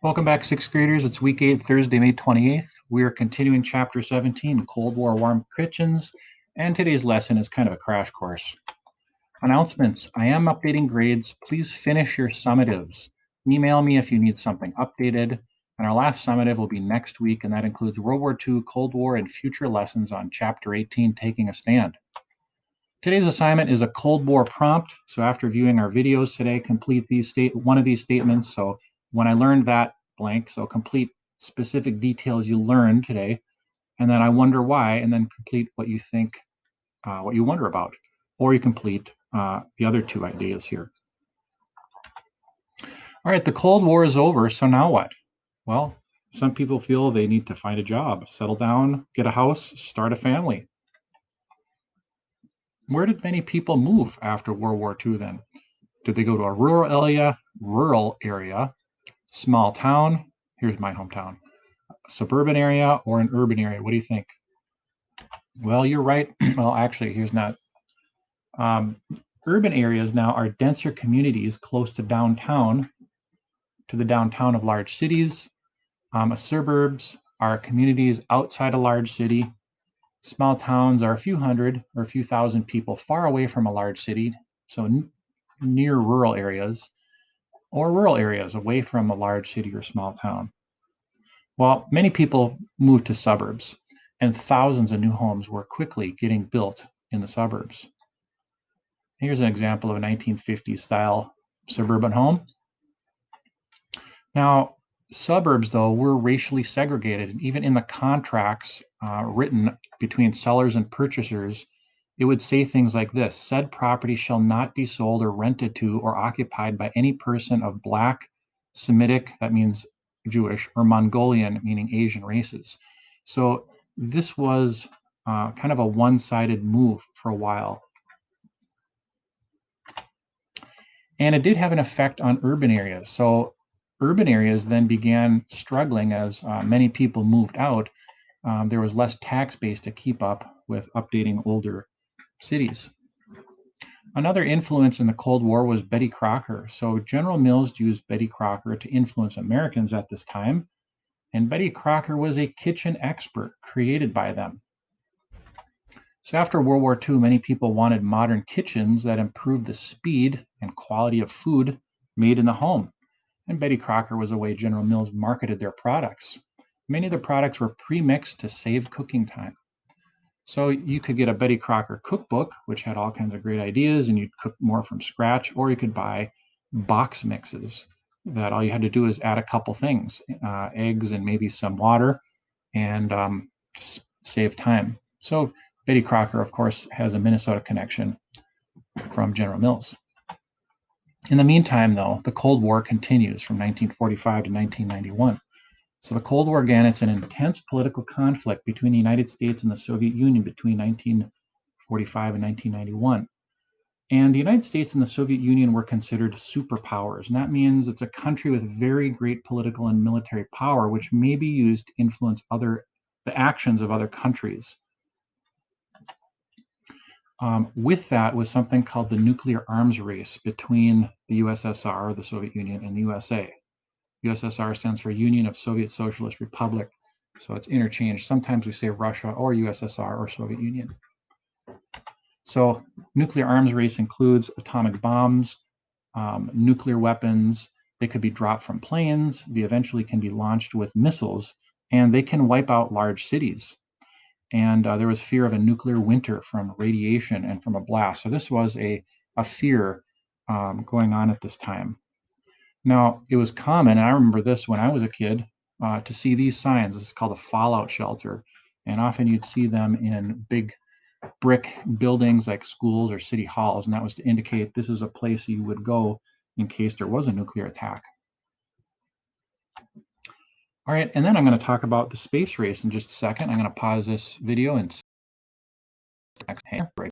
Welcome back, sixth graders. It's week 8, Thursday, May 28th. We are continuing chapter 17, Cold War Warm Kitchens, and today's lesson is kind of a crash course. Announcements. I am updating grades. Please finish your summatives. Email me if you need something updated. And our last summative will be next week, and that includes World War II, Cold War, and future lessons on chapter 18, Taking a Stand. Today's assignment is a Cold War prompt. So after viewing our videos today, complete one of these statements. So when I learned that blank, so complete specific details you learned today, and then I wonder why, and then complete what you think, what you wonder about, or you complete the other two ideas here. All right, the Cold War is over, so now what? Well, some people feel they need to find a job, settle down, get a house, start a family. Where did many people move after World War II then? Did they go to a rural area, small town? Here's my hometown. Suburban area or an urban area? What do you think? Well, you're right. Well, actually, here's not. Urban areas now are denser communities close to downtown, to the downtown of large cities. Suburbs are communities outside a large city. Small towns are a few hundred or a few thousand people far away from a large city, so near rural areas, or rural areas away from a large city or small town. Well, many people moved to suburbs, and thousands of new homes were quickly getting built in the suburbs. Here's an example of a 1950s style suburban home. Now, suburbs, though, were racially segregated, and even in the contracts written between sellers and purchasers, it would say things like this: said property shall not be sold or rented to or occupied by any person of Black, Semitic, that means Jewish, or Mongolian, meaning Asian races. So this was kind of a one-sided move for a while. And it did have an effect on urban areas. So urban areas then began struggling as many people moved out. There was less tax base to keep up with updating older cities. Another influence in the Cold War was Betty Crocker. So General Mills used Betty Crocker to influence Americans at this time. And Betty Crocker was a kitchen expert created by them. So after World War II, many people wanted modern kitchens that improved the speed and quality of food made in the home. And Betty Crocker was a way General Mills marketed their products. Many of the products were pre-mixed to save cooking time. So you could get a Betty Crocker cookbook, which had all kinds of great ideas, and you'd cook more from scratch, or you could buy box mixes that all you had to do is add a couple things, eggs and maybe some water, and save time. So Betty Crocker, of course, has a Minnesota connection from General Mills. In the meantime, though, the Cold War continues from 1945 to 1991. So the Cold War began. It's an intense political conflict between the United States and the Soviet Union between 1945 and 1991. And the United States and the Soviet Union were considered superpowers. And that means it's a country with very great political and military power, which may be used to influence the actions of other countries. With that was something called the nuclear arms race between the USSR, the Soviet Union, and the USA. USSR stands for Union of Soviet Socialist Republic, so it's interchanged. Sometimes we say Russia or USSR or Soviet Union. So nuclear arms race includes atomic bombs, nuclear weapons. They could be dropped from planes. They eventually can be launched with missiles, and they can wipe out large cities. And there was fear of a nuclear winter from radiation and from a blast. So this was a fear going on at this time. Now, it was common, and I remember this when I was a kid, to see these signs. This is called a fallout shelter. And often you'd see them in big brick buildings like schools or city halls. And that was to indicate this is a place you would go in case there was a nuclear attack. All right, and then I'm going to talk about the space race in just a second. I'm going to pause this video and right